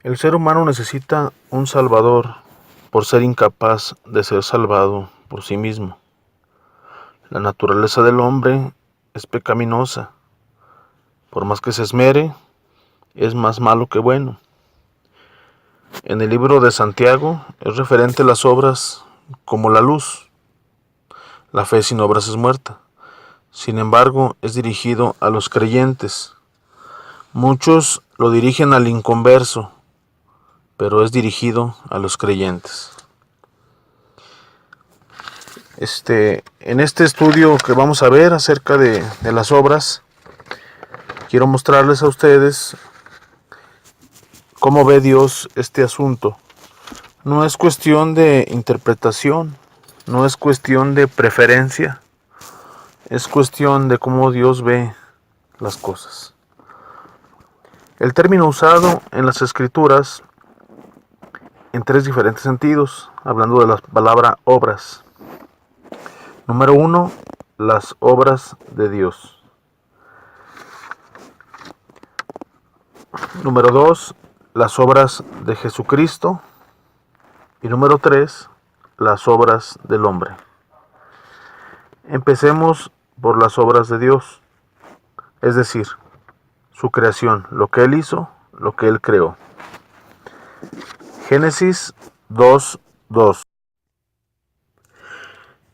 El ser humano necesita un salvador por ser incapaz de ser salvado por sí mismo. La naturaleza del hombre es pecaminosa. Por más que se esmere, es más malo que bueno. En el libro de Santiago es referente a las obras como la luz. La fe sin obras es muerta. Sin embargo, es dirigido a los creyentes. Muchos lo dirigen al inconverso, pero es dirigido a los creyentes. En este estudio que vamos a ver acerca de las obras, quiero mostrarles a ustedes cómo ve Dios este asunto. No es cuestión de interpretación, no es cuestión de preferencia, es cuestión de cómo Dios ve las cosas. El término usado en las Escrituras en tres diferentes sentidos, hablando de la palabra obras. Número 1, las obras de Dios. Número 2, las obras de Jesucristo. Y número 3, las obras del hombre. Empecemos por las obras de Dios, es decir, su creación, lo que Él hizo, lo que Él creó. Génesis 2:2.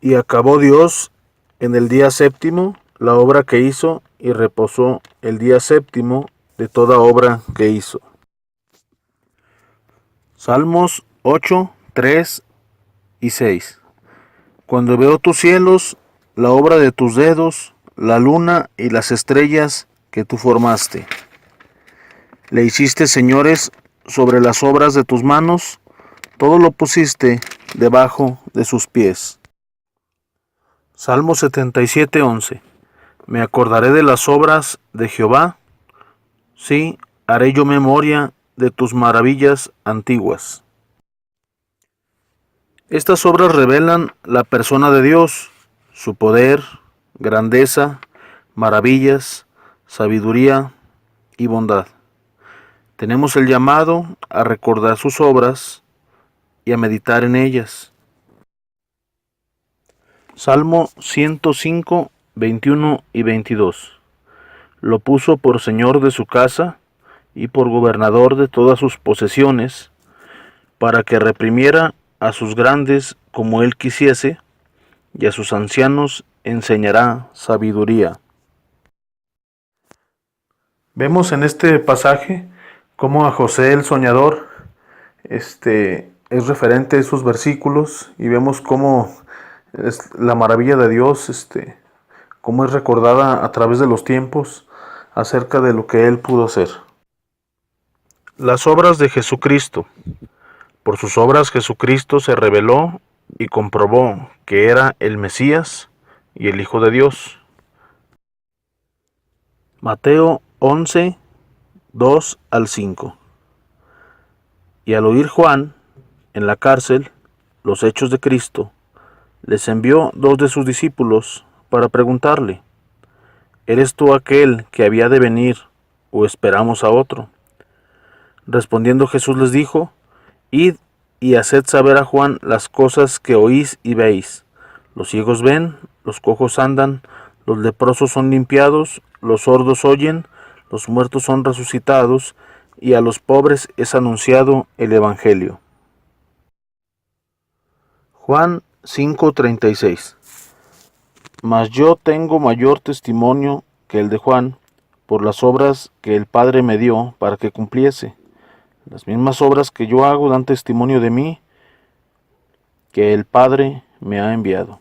Y acabó Dios en el día séptimo la obra que hizo, y reposó el día séptimo de toda obra que hizo. Salmos 8:3 y 6. Cuando veo tus cielos, la obra de tus dedos, la luna y las estrellas que tú formaste. Le hiciste señores sobre las obras de tus manos, todo lo pusiste debajo de sus pies. Salmo 77:11. Me acordaré de las obras de Jehová, sí, haré yo memoria de tus maravillas antiguas. Estas obras revelan la persona de Dios, su poder, grandeza, maravillas, sabiduría y bondad. Tenemos el llamado a recordar sus obras y a meditar en ellas. Salmo 105, 21 y 22. Lo puso por señor de su casa y por gobernador de todas sus posesiones, para que reprimiera a sus grandes como él quisiese, y a sus ancianos enseñará sabiduría. Vemos en este pasaje cómo a José el soñador es referente a esos versículos, y vemos cómo es la maravilla de Dios, cómo es recordada a través de los tiempos acerca de lo que Él pudo hacer. Las obras de Jesucristo. Por sus obras Jesucristo se reveló y comprobó que era el Mesías y el Hijo de Dios. Mateo 11, 2 al 5. Y al oír Juan, en la cárcel, los hechos de Cristo, les envió 2 de sus discípulos para preguntarle: ¿eres tú aquel que había de venir, o esperamos a otro? Respondiendo Jesús les dijo: Id y haced saber a Juan las cosas que oís y veis. Los ciegos ven, los cojos andan, los leprosos son limpiados, los sordos oyen, los muertos son resucitados, y a los pobres es anunciado el Evangelio. Juan 5:36. Mas yo tengo mayor testimonio que el de Juan, por las obras que el Padre me dio para que cumpliese. Las mismas obras que yo hago dan testimonio de mí, que el Padre me ha enviado.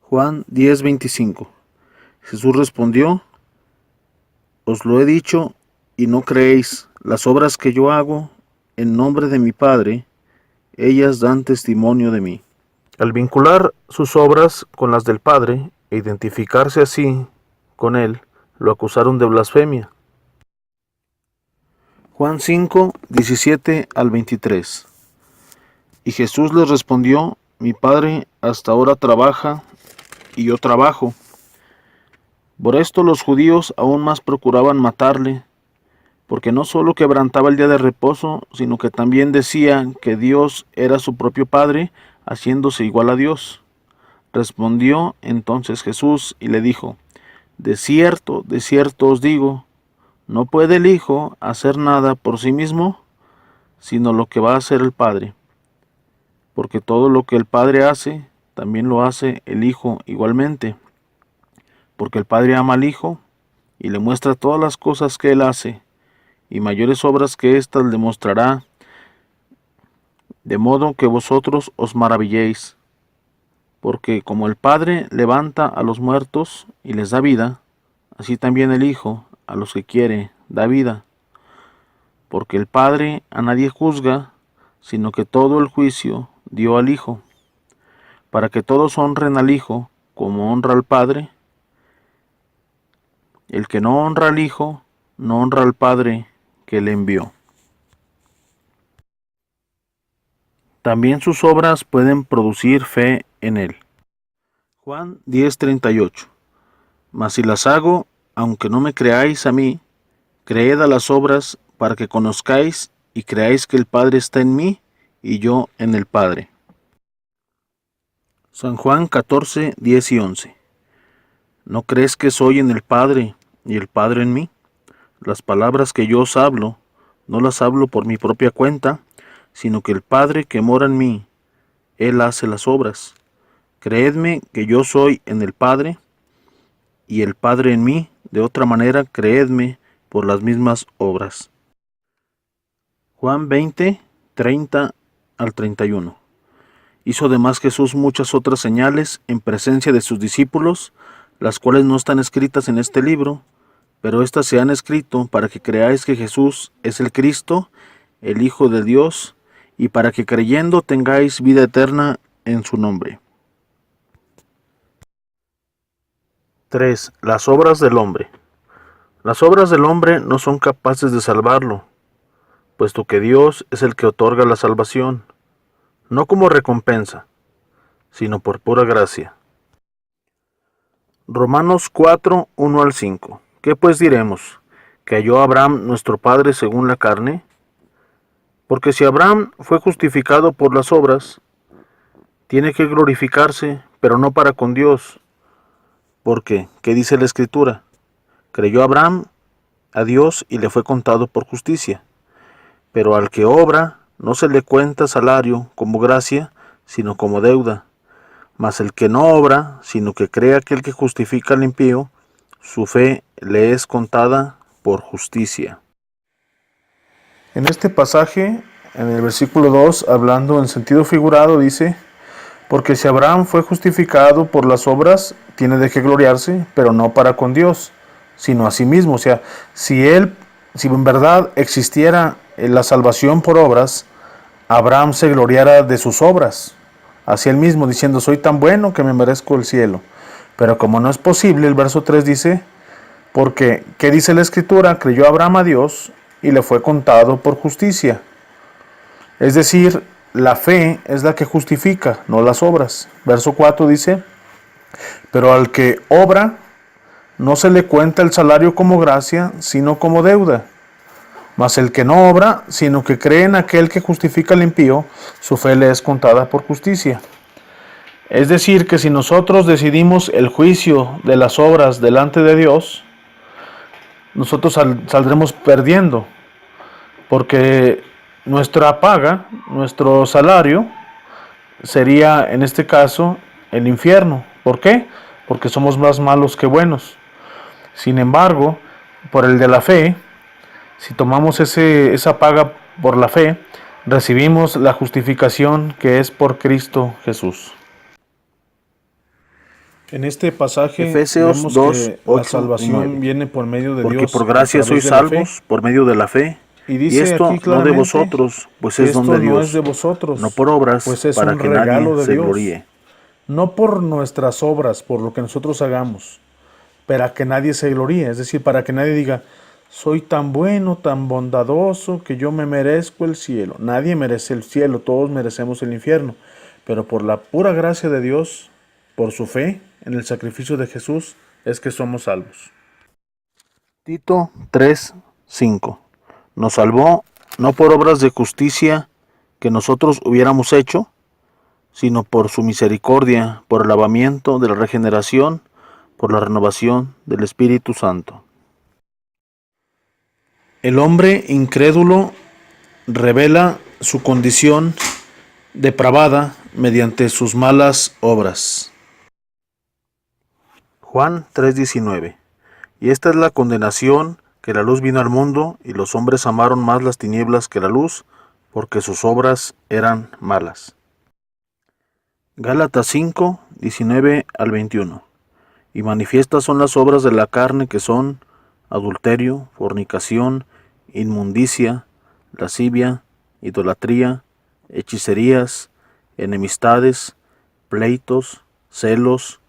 Juan 10:25. Jesús respondió: Os lo he dicho y no creéis. Las obras que yo hago en nombre de mi Padre, ellas dan testimonio de mí. Al vincular sus obras con las del Padre e identificarse así con Él, lo acusaron de blasfemia. Juan 5, 17 al 23. Y Jesús les respondió: Mi Padre hasta ahora trabaja y yo trabajo. Por esto los judíos aún más procuraban matarle, porque no solo quebrantaba el día de reposo, sino que también decía que Dios era su propio Padre, haciéndose igual a Dios. Respondió entonces Jesús y le dijo: de cierto os digo, no puede el Hijo hacer nada por sí mismo, sino lo que va a hacer el Padre. Porque todo lo que el Padre hace, también lo hace el Hijo igualmente. Porque el Padre ama al Hijo y le muestra todas las cosas que Él hace, y mayores obras que éstas le mostrará, de modo que vosotros os maravilléis. Porque como el Padre levanta a los muertos y les da vida, así también el Hijo a los que quiere da vida. Porque el Padre a nadie juzga, sino que todo el juicio dio al Hijo, para que todos honren al Hijo como honra al Padre. El que no honra al Hijo, no honra al Padre que le envió. También sus obras pueden producir fe en Él. Juan 10:38. Mas si las hago, aunque no me creáis a mí, creed a las obras, para que conozcáis y creáis que el Padre está en mí y yo en el Padre. San Juan 14:10 y 11. ¿No crees que soy en el Padre y el Padre en mí? Las palabras que yo os hablo, no las hablo por mi propia cuenta, sino que el Padre que mora en mí, Él hace las obras. Creedme que yo soy en el Padre y el Padre en mí, de otra manera creedme por las mismas obras. Juan 20:30 al 31. Hizo además Jesús muchas otras señales en presencia de sus discípulos, las cuales no están escritas en este libro, pero éstas se han escrito para que creáis que Jesús es el Cristo, el Hijo de Dios, y para que creyendo tengáis vida eterna en su nombre. 3. Las obras del hombre. Las obras del hombre no son capaces de salvarlo, puesto que Dios es el que otorga la salvación, no como recompensa, sino por pura gracia. Romanos 4:1 al 5. ¿Qué pues diremos? ¿Que halló Abraham nuestro padre según la carne? Porque si Abraham fue justificado por las obras, tiene que glorificarse, pero no para con Dios. Porque, ¿qué dice la Escritura? Creyó Abraham a Dios y le fue contado por justicia. Pero al que obra, no se le cuenta salario como gracia, sino como deuda. Mas el que no obra, sino que cree aquel que justifica al impío, su fe le es contada por justicia. En este pasaje, en el versículo 2, hablando en sentido figurado, dice: porque si Abraham fue justificado por las obras, tiene de qué gloriarse, pero no para con Dios, sino a sí mismo. O sea, si en verdad existiera la salvación por obras, Abraham se gloriara de sus obras, hacia él mismo, diciendo: soy tan bueno que me merezco el cielo. Pero como no es posible, el verso 3 dice: porque, ¿qué dice la Escritura? Creyó Abraham a Dios y le fue contado por justicia. Es decir, la fe es la que justifica, no las obras. Verso 4 dice: pero al que obra, no se le cuenta el salario como gracia, sino como deuda. Mas el que no obra, sino que cree en aquel que justifica al impío, su fe le es contada por justicia. Es decir, que si nosotros decidimos el juicio de las obras delante de Dios, nosotros saldremos perdiendo, porque nuestra paga, nuestro salario, sería en este caso el infierno. ¿Por qué? Porque somos más malos que buenos. Sin embargo, por el de la fe, si tomamos esa paga por la fe, recibimos la justificación que es por Cristo Jesús. En este pasaje Efesios vemos 2, que 8 la y salvación 9. viene por medio de Porque Dios. por gracia a través sois de la fe. salvos por medio de la fe. Y Y dice esto aquí no de claramente vosotros, pues que es don esto de no es Dios, de vosotros, no por obras, pues es para un que regalo nadie de se Dios. gloríe. No por nuestras obras, por lo que nosotros hagamos, para que nadie se gloríe. Es decir, para que nadie diga: soy tan bueno, tan bondadoso, que yo me merezco el cielo. Nadie merece el cielo, todos merecemos el infierno. Pero por la pura gracia de Dios, por su fe en el sacrificio de Jesús, es que somos salvos. Tito 3:5. nos salvó no por obras de justicia que nosotros hubiéramos hecho, sino por su misericordia, por el lavamiento de la regeneración, por la renovación del Espíritu Santo. El hombre incrédulo revela su condición depravada mediante sus malas obras. Juan 3:19. Y esta es la condenación, que la luz vino al mundo, y los hombres amaron más las tinieblas que la luz, porque sus obras eran malas. Gálatas 5:19-21. Y manifiestas son las obras de la carne, que son adulterio, fornicación, inmundicia, lascivia, idolatría, hechicerías, enemistades, pleitos, celos,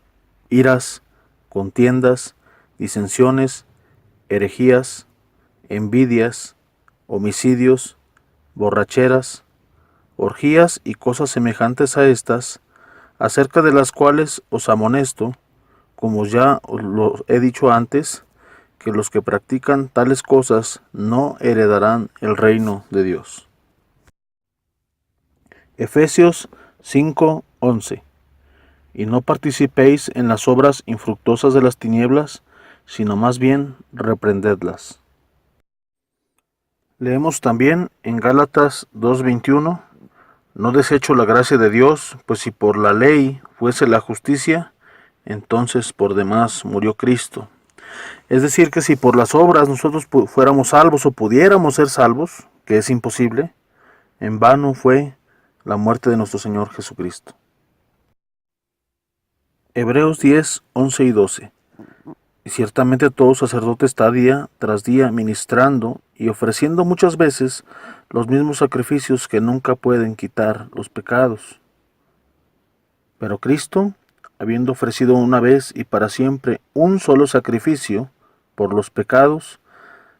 iras, contiendas, disensiones, herejías, envidias, homicidios, borracheras, orgías y cosas semejantes a estas, acerca de las cuales os amonesto, como ya os lo he dicho antes, que los que practican tales cosas no heredarán el reino de Dios. Efesios 5:11. Y no participéis en las obras infructuosas de las tinieblas, sino más bien reprendedlas. Leemos también en Gálatas 2:21, no desecho la gracia de Dios, pues si por la ley fuese la justicia, entonces por demás murió Cristo. Es decir, que si por las obras nosotros fuéramos salvos o pudiéramos ser salvos, que es imposible, en vano fue la muerte de nuestro Señor Jesucristo. Hebreos 10:11-12. Y ciertamente todo sacerdote está día tras día ministrando y ofreciendo muchas veces los mismos sacrificios que nunca pueden quitar los pecados. Pero Cristo, habiendo ofrecido una vez y para siempre un solo sacrificio por los pecados,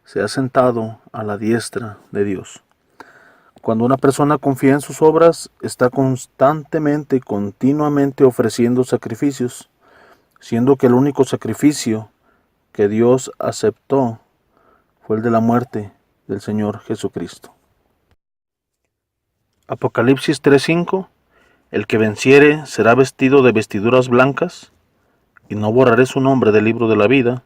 se ha sentado a la diestra de Dios. Cuando una persona confía en sus obras, está constantemente y continuamente ofreciendo sacrificios, siendo que el único sacrificio que Dios aceptó fue el de la muerte del Señor Jesucristo. Apocalipsis 3:5. El que venciere será vestido de vestiduras blancas, y no borraré su nombre del libro de la vida,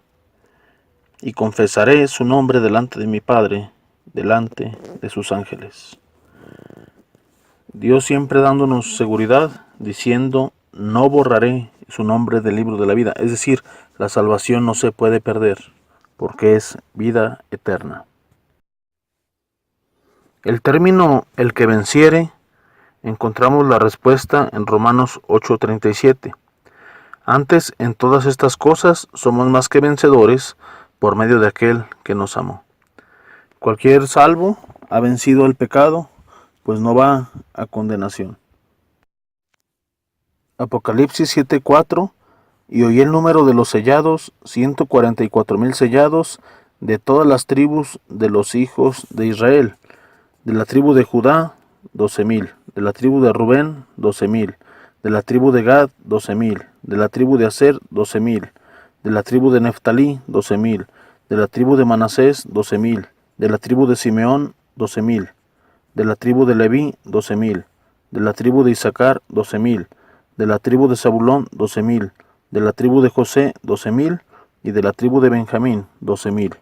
y confesaré su nombre delante de mi Padre, delante de sus ángeles. Dios siempre dándonos seguridad, diciendo, no borraré su nombre del libro de la vida. Es decir, la salvación no se puede perder, porque es vida eterna. El término el que venciere, encontramos la respuesta en Romanos 8:37. Antes, en todas estas cosas, somos más que vencedores por medio de aquel que nos amó. Cualquier salvo ha vencido el pecado, pues no va a condenación. Apocalipsis 7:4. Y oí el número de los sellados, 144,000 sellados, de todas las tribus de los hijos de Israel. De la tribu de Judá, 12,000. De la tribu de Rubén, 12,000. De la tribu de Gad, 12,000. De la tribu de Aser, 12,000. De la tribu de Neftalí, 12,000. De la tribu de Manasés, 12,000. De la tribu de Simeón, 12,000. De la tribu de Leví, 12,000. De la tribu de Isaacar, 12,000. De la tribu de Zabulón, 12,000. De la tribu de José, 12,000. Y de la tribu de Benjamín, 12,000.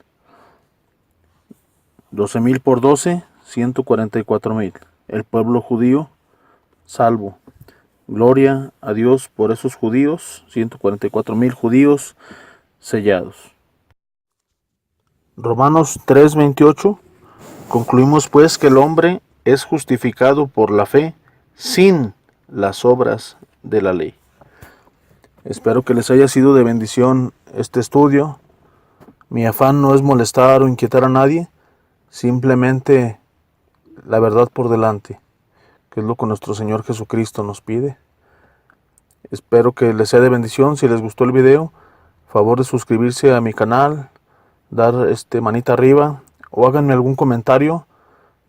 12,000 por 12, 144,000. El pueblo judío salvo. Gloria a Dios por esos judíos, 144,000 judíos sellados. Romanos 3:28. Concluimos pues que el hombre es justificado por la fe sin las obras de la ley. Espero que les haya sido de bendición este estudio. Mi afán no es molestar o inquietar a nadie, simplemente la verdad por delante, que es lo que nuestro Señor Jesucristo nos pide. Espero que les sea de bendición. Si les gustó el video, favor de suscribirse a mi canal, dar manita arriba o háganme algún comentario.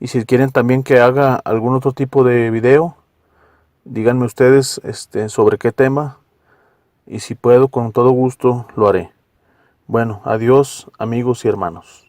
Y si quieren también que haga algún otro tipo de video, díganme ustedes sobre qué tema. Y si puedo, con todo gusto lo haré. Bueno, adiós amigos y hermanos.